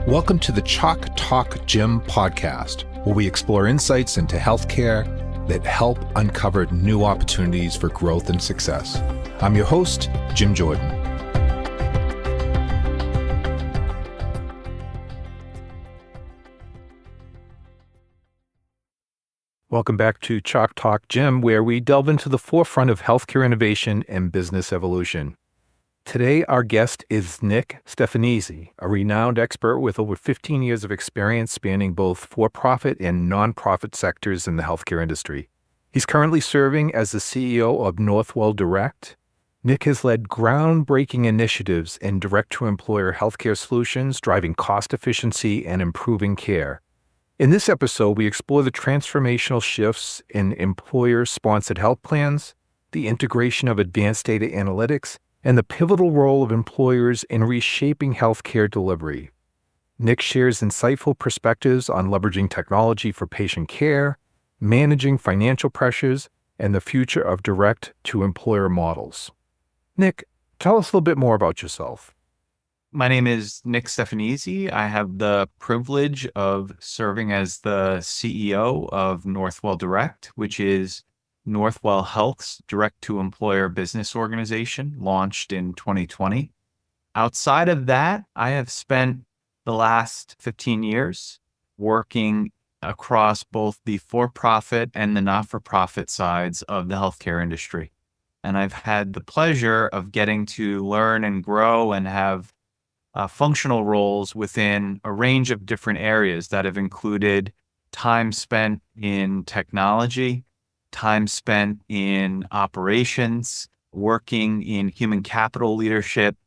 Welcome to the Chalk Talk Gym podcast, where we explore insights into healthcare that help uncover new opportunities for growth and success. I'm your host, Jim Jordan. Welcome back to Chalk Talk Gym, where we delve into the forefront of healthcare innovation and business evolution. Today, our guest is Nick Stefanizzi, a renowned expert with over 15 years of experience spanning both for-profit and nonprofit sectors in the healthcare industry. He's currently serving as the CEO of Northwell Direct. Nick has led groundbreaking initiatives in direct-to-employer healthcare solutions, driving cost efficiency and improving care. In this episode, we explore the transformational shifts in employer-sponsored health plans, the integration of advanced data analytics, and the pivotal role of employers in reshaping healthcare delivery. Nick shares insightful perspectives on leveraging technology for patient care, managing financial pressures, and the future of direct-to-employer models. Nick, tell us a little bit more about yourself. My name is Nick Stefanizzi. I have the privilege of serving as the CEO of Northwell Direct, which is Northwell Health's direct-to-employer business organization, launched in 2020. Outside of that, I have spent the last 15 years working across both the for-profit and the not-for-profit sides of the healthcare industry. And I've had the pleasure of getting to learn and grow and have functional roles within a range of different areas that have included time spent in technology, time spent in operations, working in human capital leadership,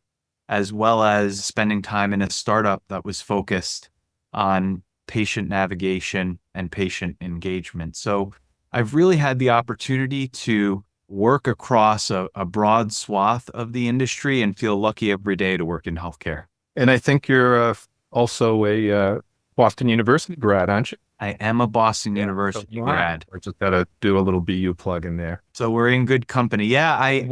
as well as spending time in a startup that was focused on patient navigation and patient engagement. So I've really had the opportunity to work across a broad swath of the industry and feel lucky every day to work in healthcare. And I think you're also a Boston University grad, aren't you? I am a Boston University grad. I just got to do a little BU plug in there. So we're in good company. Yeah, I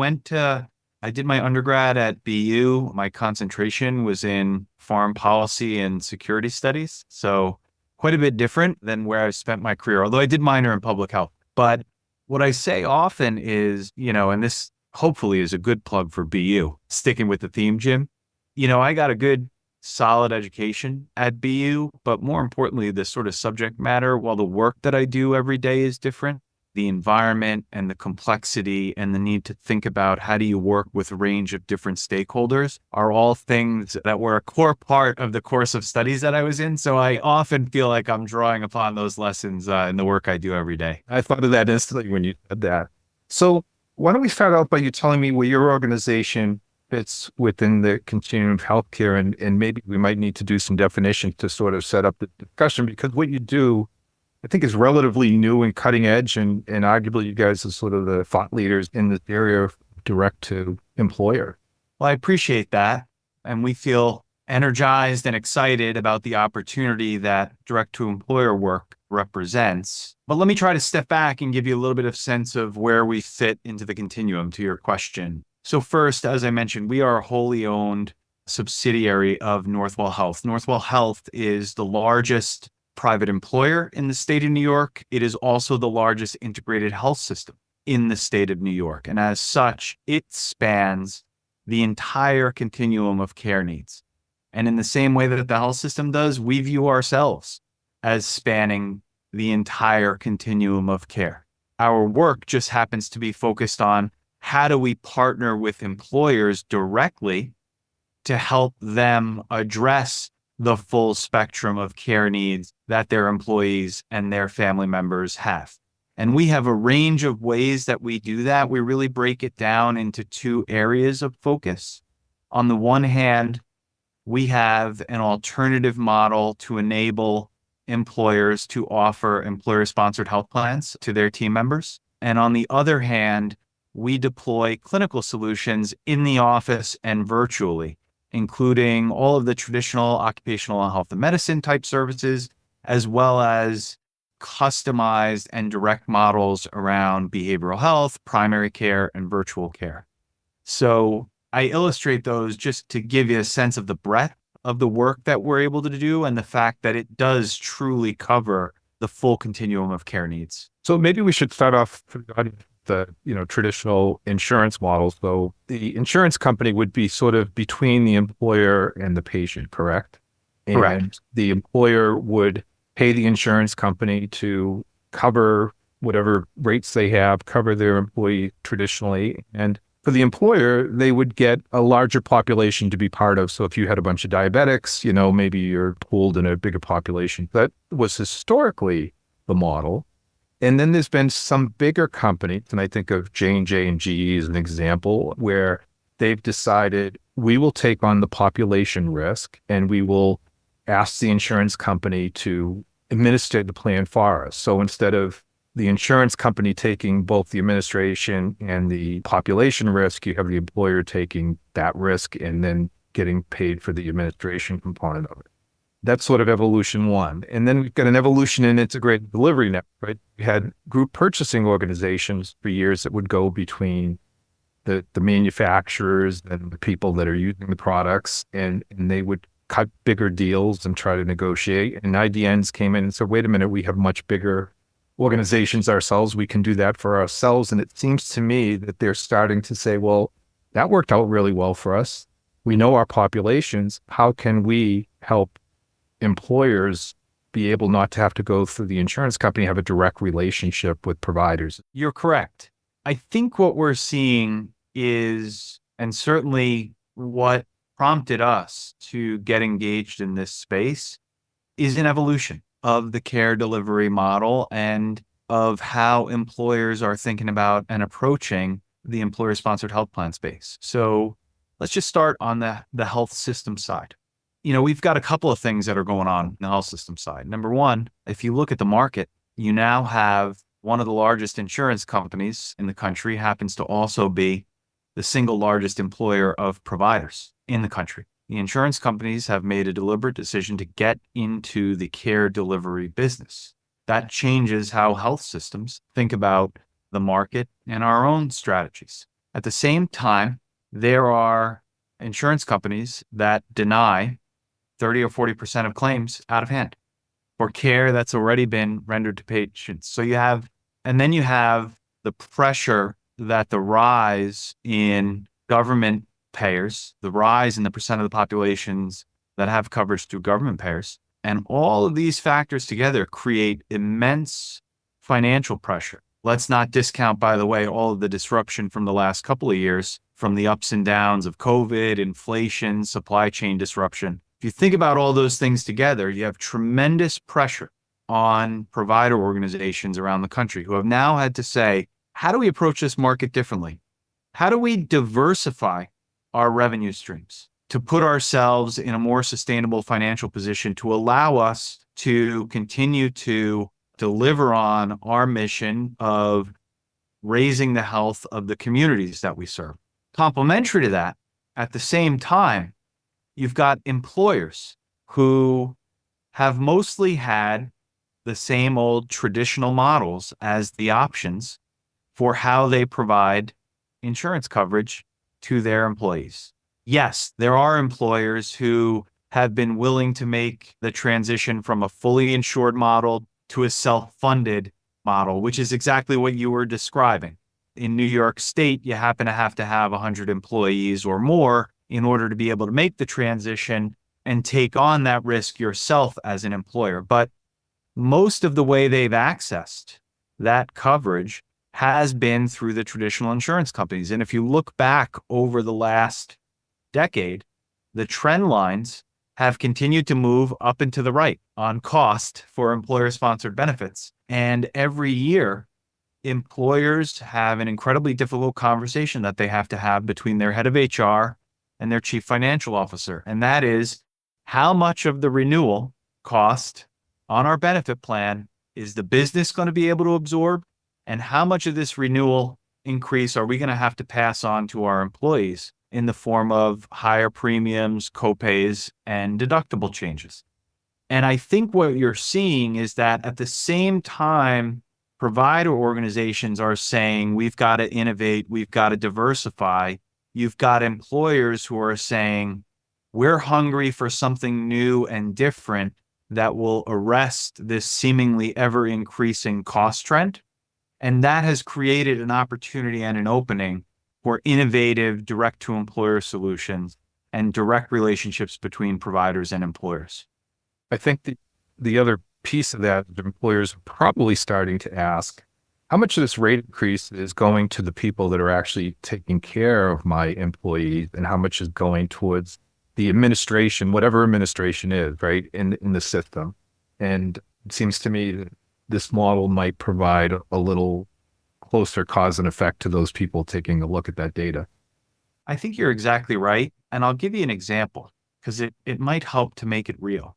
did my undergrad at BU. My concentration was in foreign policy and security studies. So quite a bit different than where I've spent my career, although I did minor in public health. But what I say often is, and this hopefully is a good plug for BU, sticking with the theme, Jim. I got a good solid education at BU, but more importantly, the sort of subject matter, while the work that I do every day is different, the environment and the complexity and the need to think about how do you work with a range of different stakeholders are all things that were a core part of the course of studies that I was in. So I often feel like I'm drawing upon those lessons in the work I do every day. I thought of that instantly when you said that. So why don't we start out by you telling me where your organization fits within the continuum of healthcare, and maybe we might need to do some definition to sort of set up the discussion, because what you do, I think, is relatively new and cutting edge, and arguably you guys are sort of the thought leaders in this area of direct to employer. Well, I appreciate that. And we feel energized and excited about the opportunity that direct to employer work represents. But let me try to step back and give you a little bit of sense of where we fit into the continuum to your question. So first, as I mentioned, we are a wholly owned subsidiary of Northwell Health. Northwell Health is the largest private employer in the state of New York. It is also the largest integrated health system in the state of New York. And as such, it spans the entire continuum of care needs. And in the same way that the health system does, we view ourselves as spanning the entire continuum of care. Our work just happens to be focused on how do we partner with employers directly to help them address the full spectrum of care needs that their employees and their family members have. And we have a range of ways that we do that. We really break it down into two areas of focus. On the one hand, we have an alternative model to enable employers to offer employer-sponsored health plans to their team members. And on the other hand, we deploy clinical solutions in the office and virtually, including all of the traditional occupational health and medicine type services, as well as customized and direct models around behavioral health, primary care, and virtual care. So I illustrate those just to give you a sense of the breadth of the work that we're able to do and the fact that it does truly cover the full continuum of care needs. So maybe we should start off for the audience, the traditional insurance models. So the insurance company would be sort of between the employer and the patient, correct? Correct. And the employer would pay the insurance company to cover whatever rates they have, cover their employee traditionally. And for the employer, they would get a larger population to be part of. So if you had a bunch of diabetics, maybe you're pooled in a bigger population. That was historically the model. And then there's been some bigger companies, and I think of J&J and GE as an example, where they've decided we will take on the population risk and we will ask the insurance company to administer the plan for us. So instead of the insurance company taking both the administration and the population risk, you have the employer taking that risk and then getting paid for the administration component of it. That's sort of evolution one. And then we've got an evolution in integrated delivery network, right? We had group purchasing organizations for years that would go between the manufacturers and the people that are using the products, and they would cut bigger deals and try to negotiate. And IDNs came in and said, wait a minute, we have much bigger organizations ourselves. We can do that for ourselves. And it seems to me that they're starting to say, well, that worked out really well for us. We know our populations. How can we help employers be able not to have to go through the insurance company, have a direct relationship with providers? You're correct. I think what we're seeing is, and certainly what prompted us to get engaged in this space, is an evolution of the care delivery model and of how employers are thinking about and approaching the employer-sponsored health plan space. So let's just start on the health system side. We've got a couple of things that are going on in the health system side. Number one, if you look at the market, you now have one of the largest insurance companies in the country happens to also be the single largest employer of providers in the country. The insurance companies have made a deliberate decision to get into the care delivery business. That changes how health systems think about the market and our own strategies. At the same time, there are insurance companies that deny 30 or 40% of claims out of hand for care that's already been rendered to patients. So you have the pressure that the rise in government payers, the rise in the percent of the populations that have coverage through government payers, and all of these factors together create immense financial pressure. Let's not discount, by the way, all of the disruption from the last couple of years, from the ups and downs of COVID, inflation, supply chain disruption. If you think about all those things together, you have tremendous pressure on provider organizations around the country who have now had to say, how do we approach this market differently? How do we diversify our revenue streams to put ourselves in a more sustainable financial position to allow us to continue to deliver on our mission of raising the health of the communities that we serve? Complementary to that, at the same time, you've got employers who have mostly had the same old traditional models as the options for how they provide insurance coverage to their employees. Yes, there are employers who have been willing to make the transition from a fully insured model to a self-funded model, which is exactly what you were describing. In New York State, you happen to have 100 employees or more in order to be able to make the transition and take on that risk yourself as an employer. But most of the way they've accessed that coverage has been through the traditional insurance companies. And if you look back over the last decade, the trend lines have continued to move up and to the right on cost for employer-sponsored benefits. And every year, employers have an incredibly difficult conversation that they have to have between their head of HR and their chief financial officer. And that is, how much of the renewal cost on our benefit plan is the business going to be able to absorb? And how much of this renewal increase are we going to have to pass on to our employees in the form of higher premiums, copays, and deductible changes? And I think what you're seeing is that at the same time, provider organizations are saying, we've got to innovate, we've got to diversify. You've got employers who are saying, We're hungry for something new and different that will arrest this seemingly ever increasing cost trend. And that has created an opportunity and an opening for innovative direct to employer solutions and direct relationships between providers and employers. I think the other piece of that, the employers are probably starting to ask, how much of this rate increase is going to the people that are actually taking care of my employees, and how much is going towards the administration, whatever administration is, right, in the system. And it seems to me that this model might provide a little closer cause and effect to those people taking a look at that data. I think you're exactly right. And I'll give you an example because it might help to make it real.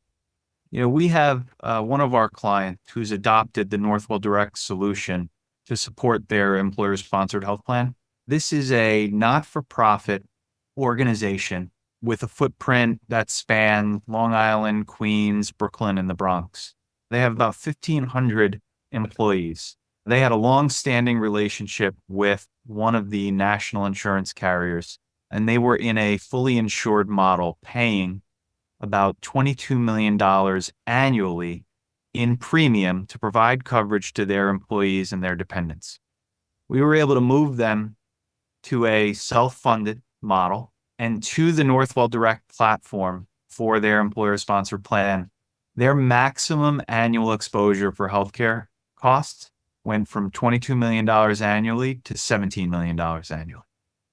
We have one of our clients who's adopted the Northwell Direct solution to support their employer-sponsored health plan. This is a not-for-profit organization with a footprint that spans Long Island, Queens, Brooklyn, and the Bronx. They have about 1,500 employees. They had a long-standing relationship with one of the national insurance carriers, and they were in a fully insured model paying about $22 million annually in premium to provide coverage to their employees and their dependents. We were able to move them to a self-funded model and to the Northwell Direct platform for their employer-sponsored plan. Their maximum annual exposure for healthcare costs went from $22 million annually to $17 million annually.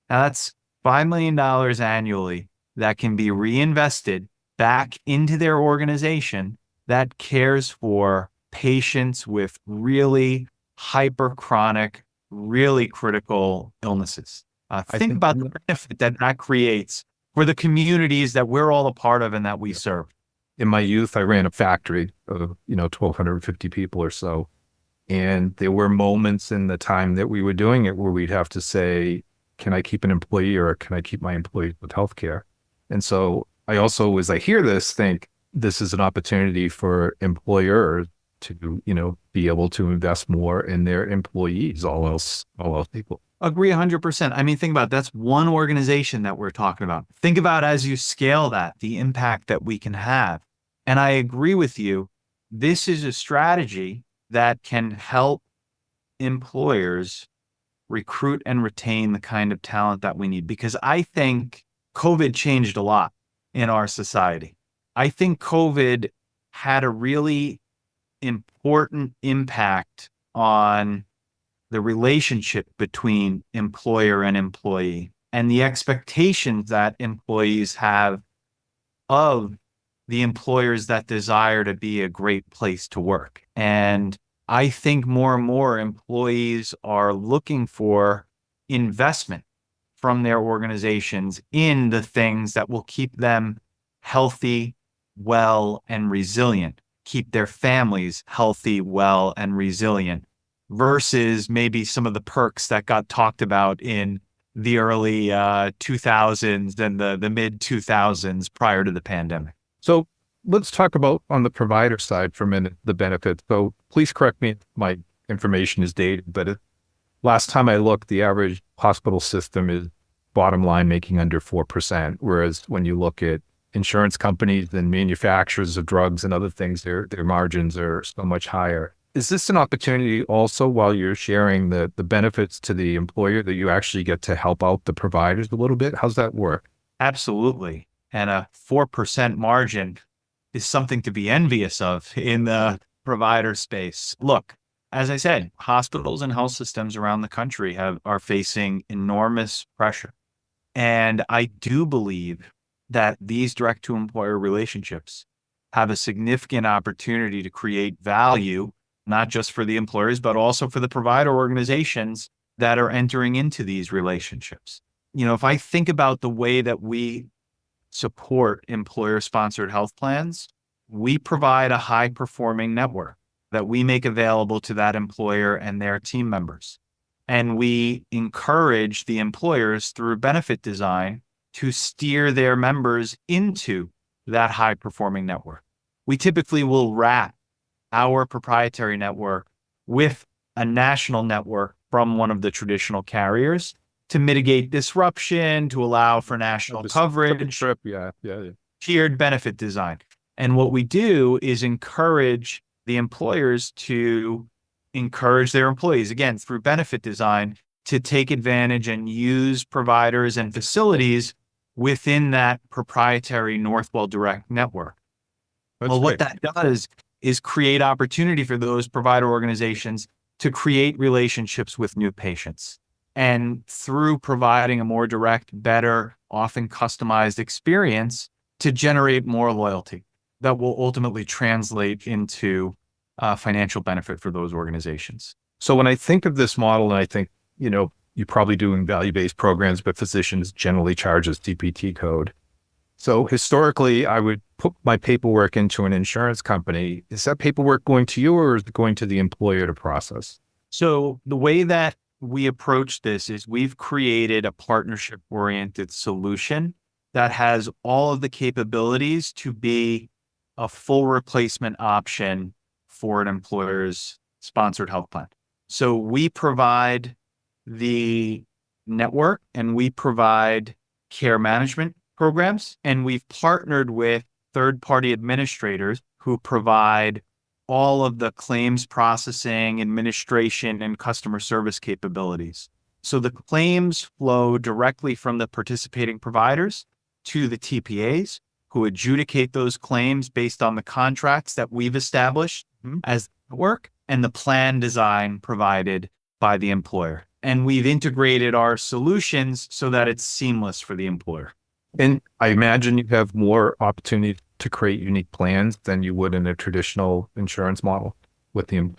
Now that's $5 million annually that can be reinvested back into their organization that cares for patients with really hyperchronic, really critical illnesses. Think about the benefit that creates for the communities that we're all a part of and that we serve. In my youth, I ran a factory of 1,250 people or so. And there were moments in the time that we were doing it where we'd have to say, can I keep an employee or can I keep my employees with healthcare? And so I also, as I hear this, think this is an opportunity for employers to, be able to invest more in their employees, all else equal. Agree 100%. I mean, think about it. That's one organization that we're talking about. Think about as you scale that, the impact that we can have. And I agree with you. This is a strategy that can help employers recruit and retain the kind of talent that we need. Because I think COVID changed a lot in our society. I think COVID had a really important impact on the relationship between employer and employee and the expectations that employees have of the employers that desire to be a great place to work. And I think more and more employees are looking for investment from their organizations in the things that will keep them healthy, well, and resilient, keep their families healthy, well, and resilient, versus maybe some of the perks that got talked about in the early 2000s and the mid 2000s prior to the pandemic. So let's talk about on the provider side for a minute, the benefits. So please correct me if my information is dated, but last time I looked, the average hospital system is bottom line making under 4%. Whereas when you look at insurance companies and manufacturers of drugs and other things, their margins are so much higher. Is this an opportunity also while you're sharing the benefits to the employer that you actually get to help out the providers a little bit? How's that work? Absolutely. And a 4% margin is something to be envious of in the provider space. Look, as I said, hospitals and health systems around the country are facing enormous pressure. And I do believe that these direct to employer relationships have a significant opportunity to create value, not just for the employers, but also for the provider organizations that are entering into these relationships. If I think about the way that we support employer-sponsored health plans, we provide a high-performing network that we make available to that employer and their team members. And we encourage the employers through benefit design to steer their members into that high-performing network. We typically will wrap our proprietary network with a national network from one of the traditional carriers to mitigate disruption, to allow for national coverage, Trip, yeah. tiered benefit design. And what we do is encourage the employers to encourage their employees, again, through benefit design, to take advantage and use providers and facilities within that proprietary Northwell Direct network. That's What great. that does is create opportunity for those provider organizations to create relationships with new patients. And through providing a more direct, better, often customized experience to generate more loyalty that will ultimately translate into financial benefit for those organizations. So when I think of this model, and I think, you're probably doing value-based programs, but physicians generally charge us DPT code. So historically, I would put my paperwork into an insurance company. Is that paperwork going to you, or is it going to the employer to process? So the way that we approach this is we've created a partnership-oriented solution that has all of the capabilities to be a full replacement option for an employer's sponsored health plan. So we provide the network and we provide care management programs, and we've partnered with third-party administrators who provide all of the claims processing, administration, and customer service capabilities. So the claims flow directly from the participating providers to the TPAs, who adjudicate those claims based on the contracts that we've established as network and the plan design provided by the employer. And we've integrated our solutions so that it's seamless for the employer. And I imagine you have more opportunity to create unique plans than you would in a traditional insurance model with the.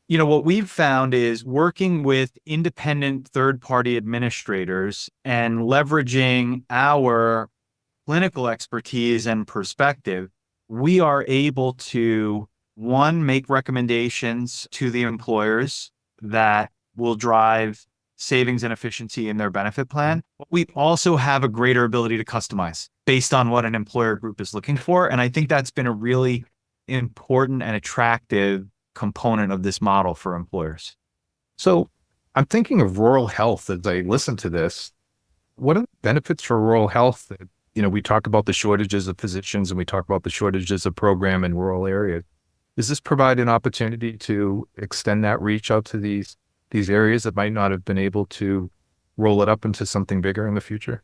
What we've found is working with independent third-party administrators and leveraging our clinical expertise and perspective, we are able to, one, make recommendations to the employers that will drive savings and efficiency in their benefit plan. We also have a greater ability to customize based on what an employer group is looking for. And I think that's been a really important and attractive component of this model for employers. So I'm thinking of rural health as I listen to this. What are the benefits for rural health? We talk about the shortages of physicians and we talk about the shortages of program in rural areas. Does this provide an opportunity to extend that reach out to these areas that might not have been able to roll it up into something bigger in the future?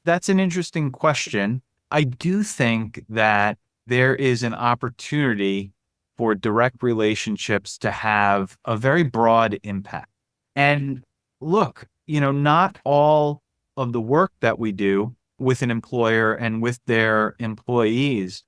That's an interesting question. I do think that there is an opportunity for direct relationships to have a very broad impact. And look, not all of the work that we do with an employer and with their employees,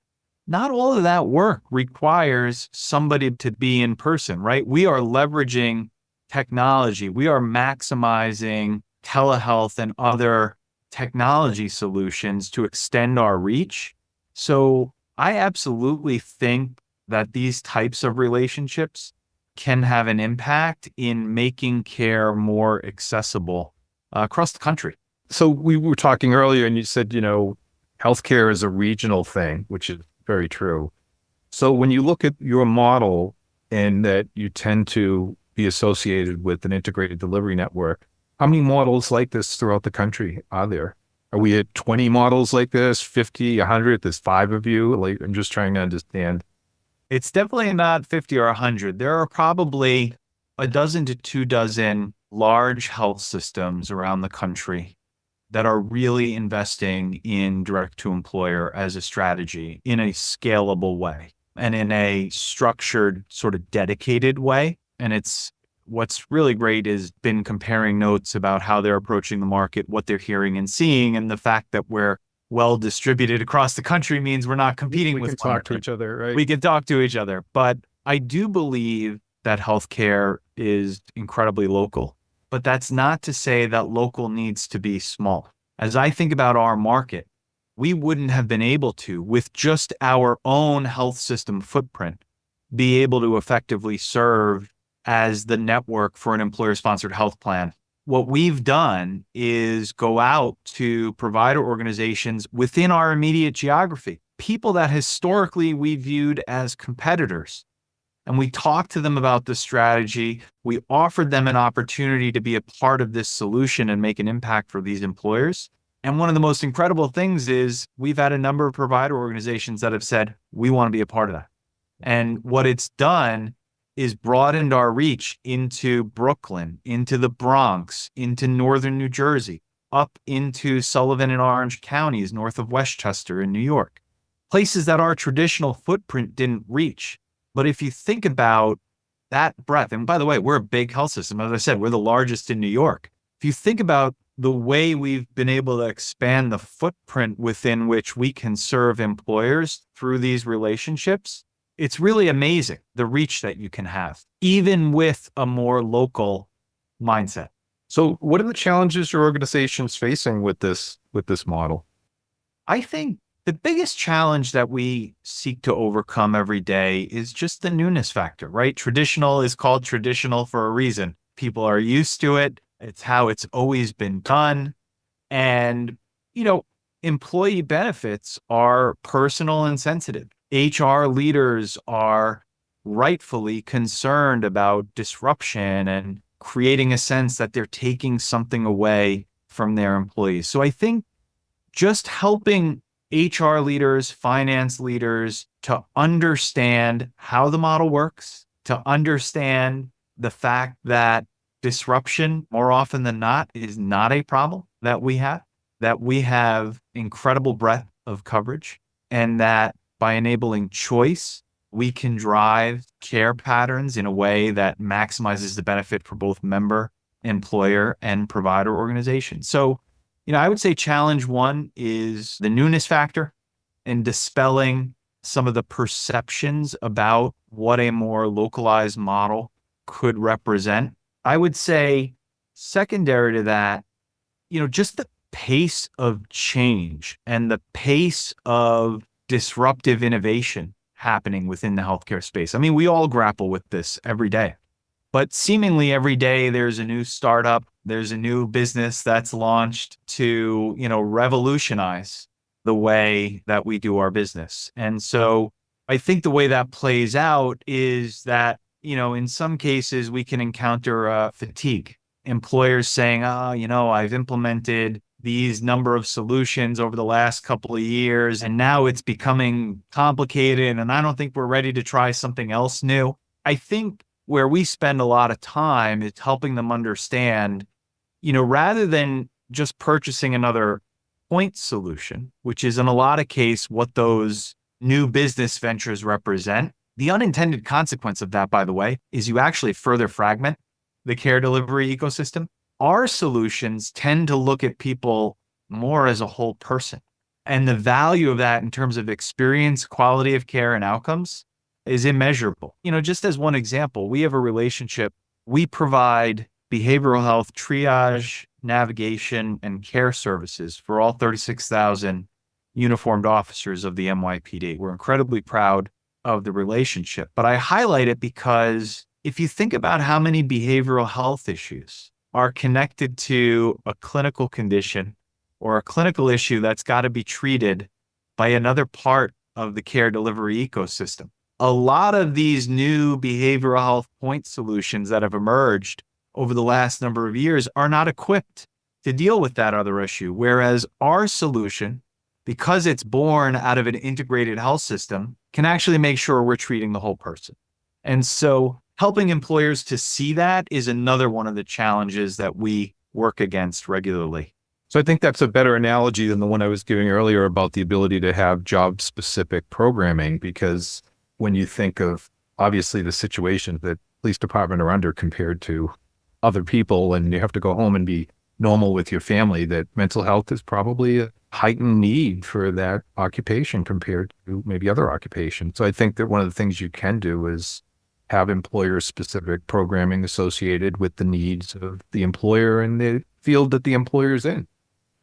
not all of that work requires somebody to be in person, right? We are leveraging technology. We are maximizing telehealth and other technology solutions to extend our reach. So I absolutely think that these types of relationships can have an impact in making care more accessible across the country. So we were talking earlier and you said, healthcare is a regional thing, which is very true. So when you look at your model and that you tend to be associated with an integrated delivery network, how many models like this throughout the country are there? Are we at 20 models like this, 50, 100? There's 5 of you? I'm just trying to understand. It's definitely not 50 or 100. There are probably a dozen to 2 dozen large health systems around the country that are really investing in direct to employer as a strategy in a scalable way and in a structured, sort of dedicated way. And what's really great is been comparing notes about how they're approaching the market, what they're hearing and seeing, and the fact that we're well distributed across the country means we're not competing with We can talk to each other, right? We can talk to each other. But I do believe that healthcare is incredibly local. But that's not to say that local needs to be small. As I think about our market, we wouldn't have been able to, with just our own health system footprint, be able to effectively serve as the network for an employer-sponsored health plan. What we've done is go out to provider organizations within our immediate geography, people that historically we viewed as competitors, And we talked to them about the strategy. We offered them an opportunity to be a part of this solution and make an impact for these employers. And one of the most incredible things is we've had a number of provider organizations that have said, we want to be a part of that. And what it's done is broadened our reach into Brooklyn, into the Bronx, into northern New Jersey, up into Sullivan and Orange counties, north of Westchester in New York, places that our traditional footprint didn't reach. But if you think about that breadth, and by the way, we're a big health system. As I said, we're the largest in New York. If you think about the way we've been able to expand the footprint within which we can serve employers through these relationships, it's really amazing the reach that you can have, even with a more local mindset. So what are the challenges your organization's facing with this model? I think the biggest challenge that we seek to overcome every day is just the newness factor, right? Traditional is called traditional for a reason. People are used to it. It's how it's always been done. And, employee benefits are personal and sensitive. HR leaders are rightfully concerned about disruption and creating a sense that they're taking something away from their employees. So I think just helping HR leaders, finance leaders to understand how the model works, to understand the fact that disruption, more often than not, is not a problem that we have incredible breadth of coverage, and that by enabling choice, we can drive care patterns in a way that maximizes the benefit for both member, employer, and provider organizations. So, I would say challenge one is the newness factor and dispelling some of the perceptions about what a more localized model could represent. I would say secondary to that, just the pace of change and the pace of disruptive innovation happening within the healthcare space. I mean, we all grapple with this every day, but seemingly every day there's a new startup, there's a new business that's launched to, revolutionize the way that we do our business. And so I think the way that plays out is that, in some cases we can encounter fatigue. Employers saying, I've implemented these number of solutions over the last couple of years, and now it's becoming complicated, and I don't think we're ready to try something else new. I think where we spend a lot of time is helping them understand, rather than just purchasing another point solution, which is in a lot of cases what those new business ventures represent. The unintended consequence of that, by the way, is you actually further fragment the care delivery ecosystem. Our solutions tend to look at people more as a whole person. And the value of that in terms of experience, quality of care, and outcomes is immeasurable. Just as one example, we have a relationship. We provide behavioral health triage, navigation, and care services for all 36,000 uniformed officers of the NYPD. We're incredibly proud of the relationship, but I highlight it because if you think about how many behavioral health issues are connected to a clinical condition or a clinical issue that's got to be treated by another part of the care delivery ecosystem, a lot of these new behavioral health point solutions that have emerged over the last number of years are not equipped to deal with that other issue. Whereas our solution, because it's born out of an integrated health system, can actually make sure we're treating the whole person. And so helping employers to see that is another one of the challenges that we work against regularly. So I think that's a better analogy than the one I was giving earlier about the ability to have job-specific programming, because when you think of obviously the situation that police department are under compared to other people, and you have to go home and be normal with your family, that mental health is probably a heightened need for that occupation compared to maybe other occupations. So I think that one of the things you can do is have employer-specific programming associated with the needs of the employer and the field that the employer's in.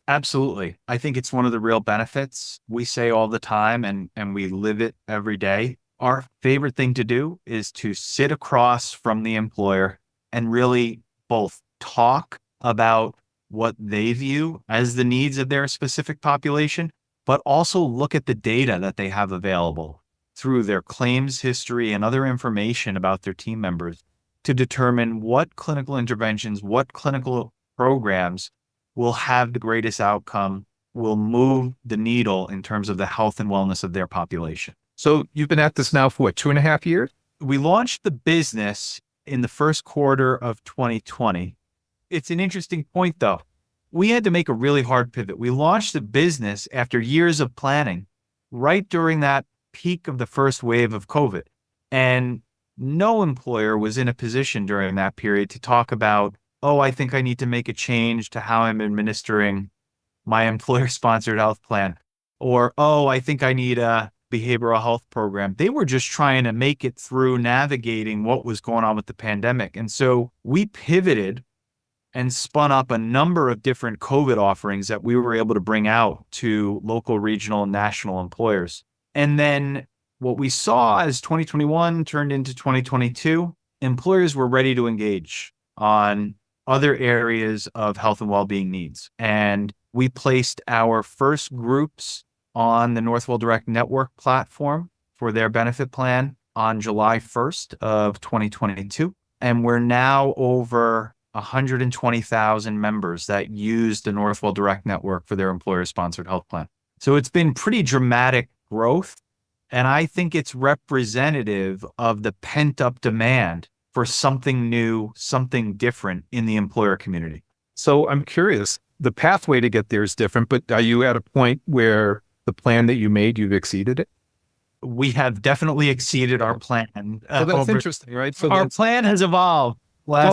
Absolutely. I think it's one of the real benefits. We say all the time, and we live it every day. Our favorite thing to do is to sit across from the employer and really both talk about what they view as the needs of their specific population, but also look at the data that they have available through their claims history and other information about their team members to determine what clinical interventions, what clinical programs will have the greatest outcome, will move the needle in terms of the health and wellness of their population. So you've been at this now for what, 2.5 years? We launched the business in the first quarter of 2020. It's an interesting point, though. We had to make a really hard pivot. We launched the business after years of planning, right during that peak of the first wave of COVID. And no employer was in a position during that period to talk about, oh, I think I need to make a change to how I'm administering my employer-sponsored health plan, or, oh, I think I need a behavioral health program. They were just trying to make it through navigating what was going on with the pandemic. And so we pivoted and spun up a number of different COVID offerings that we were able to bring out to local, regional, and national employers. And then what we saw as 2021 turned into 2022, employers were ready to engage on other areas of health and well-being needs. And we placed our first groups on the Northwell Direct Network platform for their benefit plan on July 1st of 2022. And we're now over 120,000 members that use the Northwell Direct Network for their employer-sponsored health plan. So it's been pretty dramatic growth. And I think it's representative of the pent-up demand for something new, something different in the employer community. So I'm curious, the pathway to get there is different, but are you at a point where the plan that you made, you've exceeded it? We have definitely exceeded our plan. So that's interesting, right? So our plan has evolved.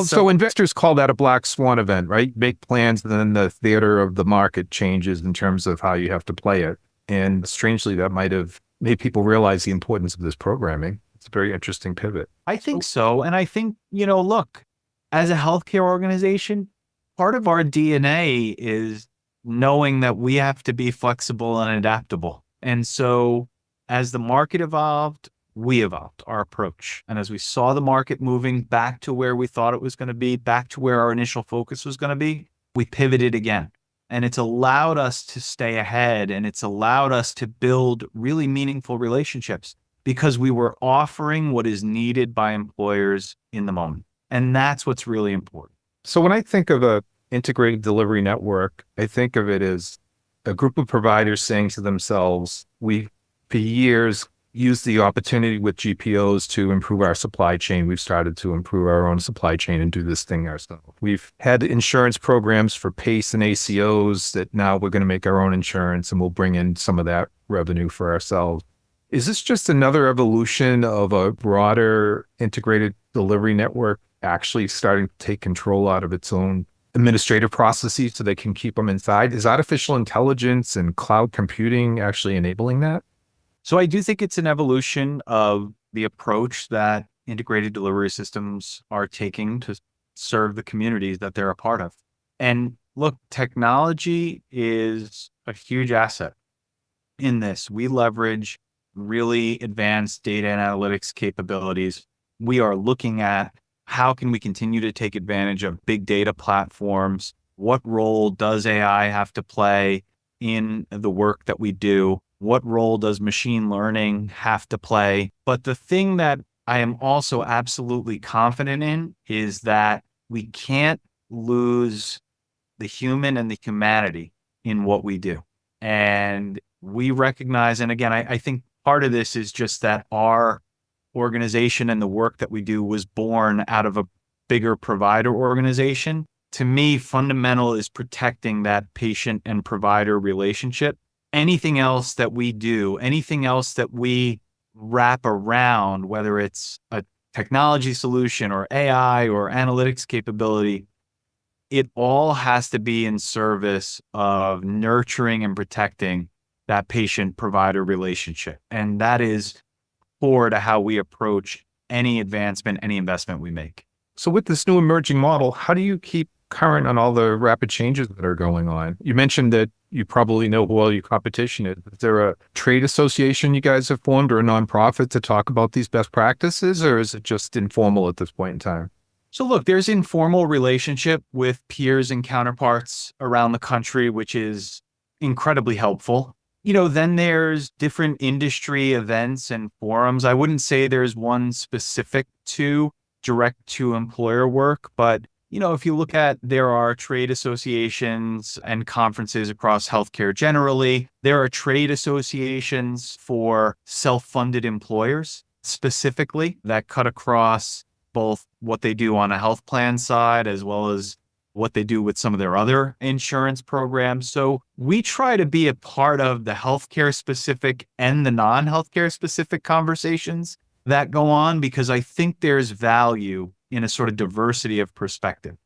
So investors call that a black swan event, right? Make plans, and then the theater of the market changes in terms of how you have to play it. And strangely, that might have made people realize the importance of this programming. It's a very interesting pivot. I think so. And I think, look, as a healthcare organization, part of our DNA is knowing that we have to be flexible and adaptable. And so as the market evolved, we evolved our approach. And as we saw the market moving back to where we thought it was going to be, back to where our initial focus was going to be, we pivoted again. And it's allowed us to stay ahead, and it's allowed us to build really meaningful relationships because we were offering what is needed by employers in the moment. And that's what's really important. So when I think of a integrated delivery network, I think of it as a group of providers saying to themselves, we, for years, used the opportunity with GPOs to improve our supply chain. We've started to improve our own supply chain and do this thing ourselves. We've had insurance programs for PACE and ACOs that now we're going to make our own insurance and we'll bring in some of that revenue for ourselves. Is this just another evolution of a broader integrated delivery network actually starting to take control out of its own administrative processes so they can keep them inside? Is artificial intelligence and cloud computing actually enabling that? So I do think it's an evolution of the approach that integrated delivery systems are taking to serve the communities that they're a part of. And look, technology is a huge asset in this. We leverage really advanced data and analytics capabilities. We are looking at how can we continue to take advantage of big data platforms? What role does AI have to play in the work that we do? What role does machine learning have to play? But the thing that I am also absolutely confident in is that we can't lose the human and the humanity in what we do. And we recognize, and again, I think part of this is just that our organization and the work that we do was born out of a bigger provider organization. To me, fundamental is protecting that patient and provider relationship. Anything else that we do, anything else that we wrap around, whether it's a technology solution or AI or analytics capability, it all has to be in service of nurturing and protecting that patient-provider relationship. And that is core to how we approach any advancement, any investment we make. So with this new emerging model, how do you keep current on all the rapid changes that are going on? You mentioned that you probably know who all your competition is. Is there a trade association you guys have formed or a nonprofit to talk about these best practices, or is it just informal at this point in time? So look, there's informal relationship with peers and counterparts around the country, which is incredibly helpful. Then there's different industry events and forums. I wouldn't say there's one specific to direct to employer work, but if you look at, there are trade associations and conferences across healthcare generally. There are trade associations for self-funded employers specifically that cut across both what they do on a health plan side as well as what they do with some of their other insurance programs. So we try to be a part of the healthcare specific and the non-healthcare specific conversations that go on, because I think there's value in a sort of diversity of perspective.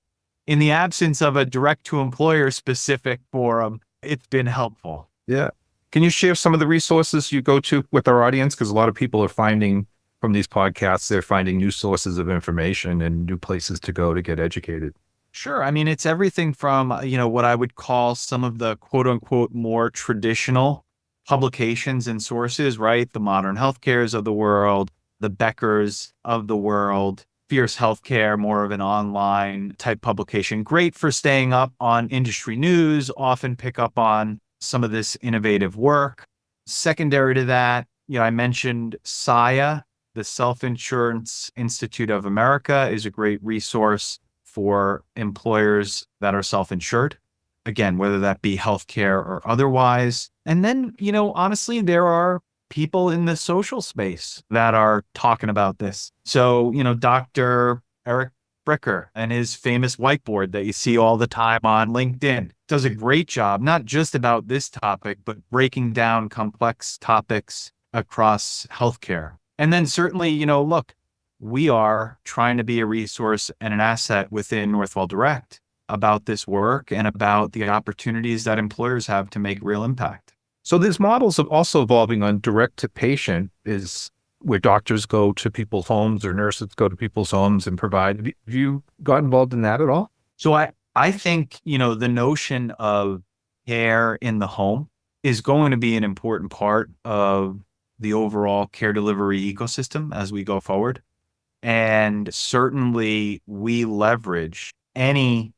In the absence of a direct to employer specific forum, it's been helpful. Yeah. Can you share some of the resources you go to with our audience? Because a lot of people are finding from these podcasts, they're finding new sources of information and new places to go to get educated. Sure. I mean, it's everything from, what I would call some of the quote unquote more traditional publications and sources, right? The Modern Healthcares of the world, the Beckers of the world, Fierce Healthcare, more of an online type publication. Great for staying up on industry news, often pick up on some of this innovative work. Secondary to that, I mentioned SIA, the Self-Insurance Institute of America, is a great resource for employers that are self-insured. Again, whether that be healthcare or otherwise. And then, honestly, there are people in the social space that are talking about this. So, Dr. Eric Bricker and his famous whiteboard that you see all the time on LinkedIn does a great job, not just about this topic, but breaking down complex topics across healthcare. And then certainly, look, we are trying to be a resource and an asset within Northwell Direct about this work and about the opportunities that employers have to make real impact. So these models of also evolving on direct to patient is where doctors go to people's homes or nurses go to people's homes and provide. Have you got involved in that at all? So I think, the notion of care in the home is going to be an important part of the overall care delivery ecosystem as we go forward. And certainly we leverage any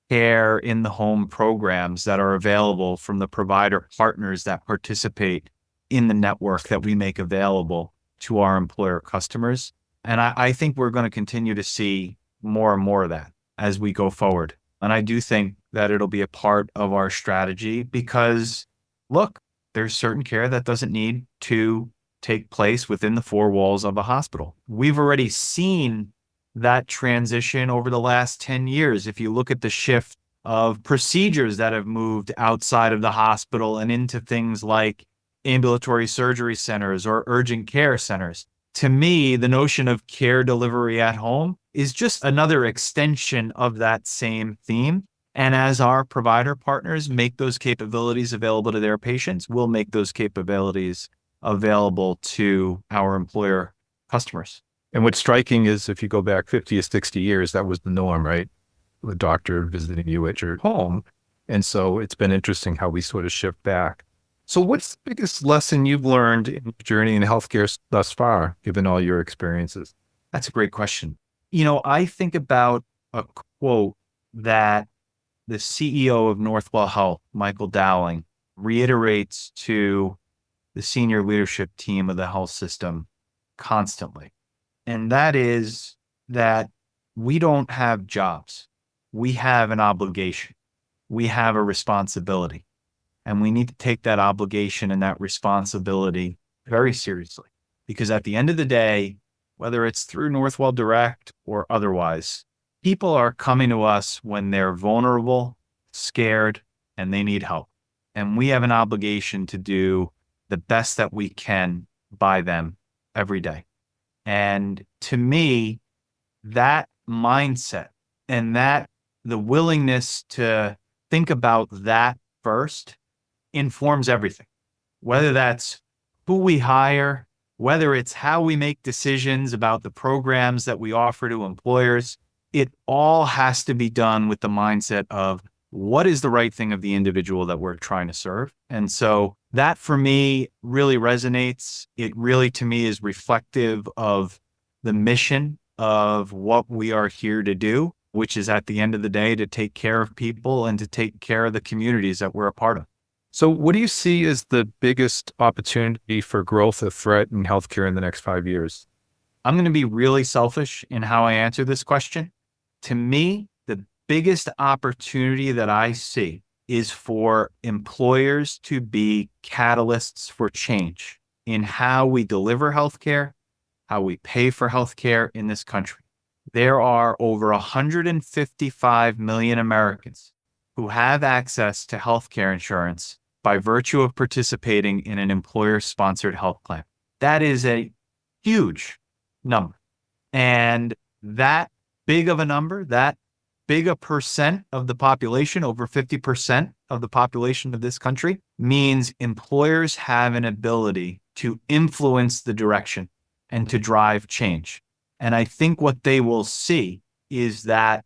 care in the home programs that are available from the provider partners that participate in the network that we make available to our employer customers. And I think we're going to continue to see more and more of that as we go forward. And I do think that it'll be a part of our strategy because, look, there's certain care that doesn't need to take place within the four walls of a hospital. We've already seen that transition over the last 10 years. If you look at the shift of procedures that have moved outside of the hospital and into things like ambulatory surgery centers or urgent care centers, to me, the notion of care delivery at home is just another extension of that same theme. And as our provider partners make those capabilities available to their patients, we'll make those capabilities available to our employer customers. And what's striking is if you go back 50 or 60 years, that was the norm, right? The doctor visiting you at your home. And so it's been interesting how we sort of shift back. So what's the biggest lesson you've learned in your journey in healthcare thus far, given all your experiences? That's a great question. I think about a quote that the CEO of Northwell Health, Michael Dowling, reiterates to the senior leadership team of the health system constantly. And that is that we don't have jobs. We have an obligation. We have a responsibility. And we need to take that obligation and that responsibility very seriously. Because at the end of the day, whether it's through Northwell Direct or otherwise, people are coming to us when they're vulnerable, scared, and they need help. And we have an obligation to do the best that we can by them every day. And to me, that mindset and that the willingness to think about that first informs everything, whether that's who we hire, whether it's how we make decisions about the programs that we offer to employers. It all has to be done with the mindset of what is the right thing of the individual that we're trying to serve. And so that for me really resonates. It really to me is reflective of the mission of what we are here to do, which is at the end of the day to take care of people and to take care of the communities that we're a part of. So what do you see as the biggest opportunity for growth or threat in healthcare in the next 5 years? I'm going to be really selfish in how I answer this question. To me, the biggest opportunity that I see is for employers to be catalysts for change in how we deliver healthcare, how we pay for healthcare in this country. There are over 155 million Americans who have access to healthcare insurance by virtue of participating in an employer-sponsored health plan. That is a huge number. And that big of a number, that big a percent of the population, over 50% of the population of this country, means employers have an ability to influence the direction and to drive change. And I think what they will see is that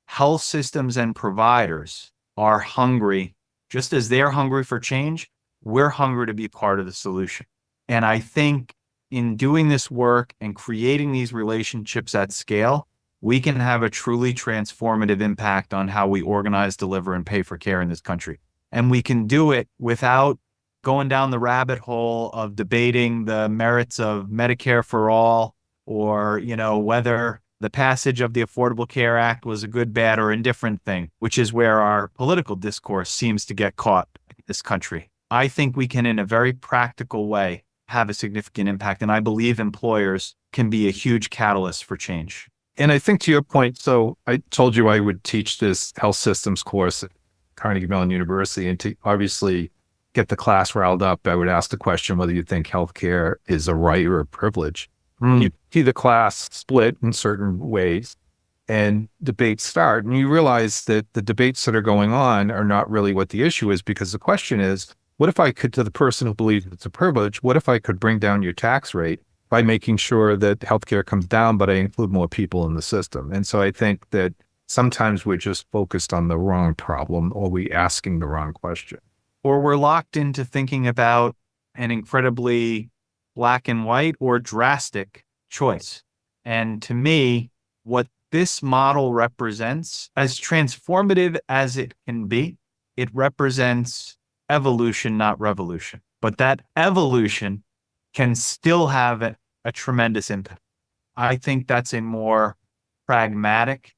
health systems and providers are hungry. Just as they're hungry for change, we're hungry to be part of the solution. And I think in doing this work and creating these relationships at scale, we can have a truly transformative impact on how we organize, deliver, and pay for care in this country. And we can do it without going down the rabbit hole of debating the merits of Medicare for all, or, whether the passage of the Affordable Care Act was a good, bad, or indifferent thing, which is where our political discourse seems to get caught in this country. I think we can, in a very practical way, have a significant impact. And I believe employers can be a huge catalyst for change. And I think to your point, so I told you I would teach this health systems course at Carnegie Mellon University, and to obviously get the class riled up, I would ask the question whether you think healthcare is a right or a privilege. You see the class split in certain ways and debates start, and you realize that the debates that are going on are not really what the issue is, because the question is, what if I could, to the person who believes it's a privilege, what if I could bring down your tax rate by making sure that healthcare comes down, but I include more people in the system? And so I think that sometimes we're just focused on the wrong problem, or we asking the wrong question. Or we're locked into thinking about an incredibly black and white or drastic choice. And to me, what this model represents, as transformative as it can be, it represents evolution, not revolution. But that evolution can still have a tremendous impact. I think that's a more pragmatic,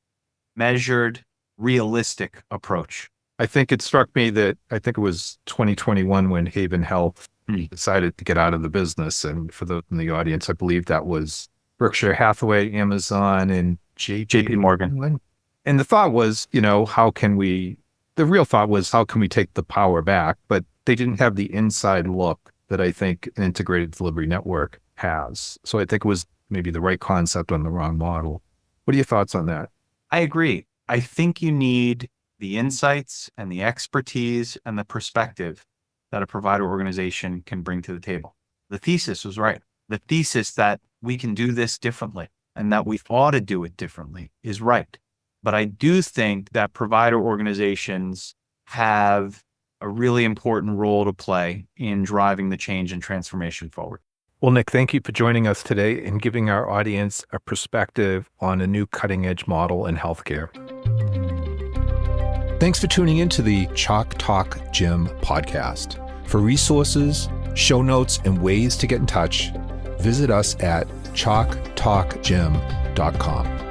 measured, realistic approach. I think it struck me that I think it was 2021 when Haven Health decided to get out of the business. And for those in the audience, I believe that was Berkshire Hathaway, Amazon, and JP Morgan. And the thought was, the real thought was, how can we take the power back? But they didn't have the inside look that I think an integrated delivery network has. So I think it was maybe the right concept on the wrong model. What are your thoughts on that? I agree. I think you need the insights and the expertise and the perspective that a provider organization can bring to the table. The thesis was right. The thesis that we can do this differently and that we ought to do it differently is right. But I do think that provider organizations have a really important role to play in driving the change and transformation forward. Well, Nick, thank you for joining us today and giving our audience a perspective on a new cutting-edge model in healthcare. Thanks for tuning into the Chalk Talk Gym podcast. For resources, show notes, and ways to get in touch, visit us at chalktalkgym.com.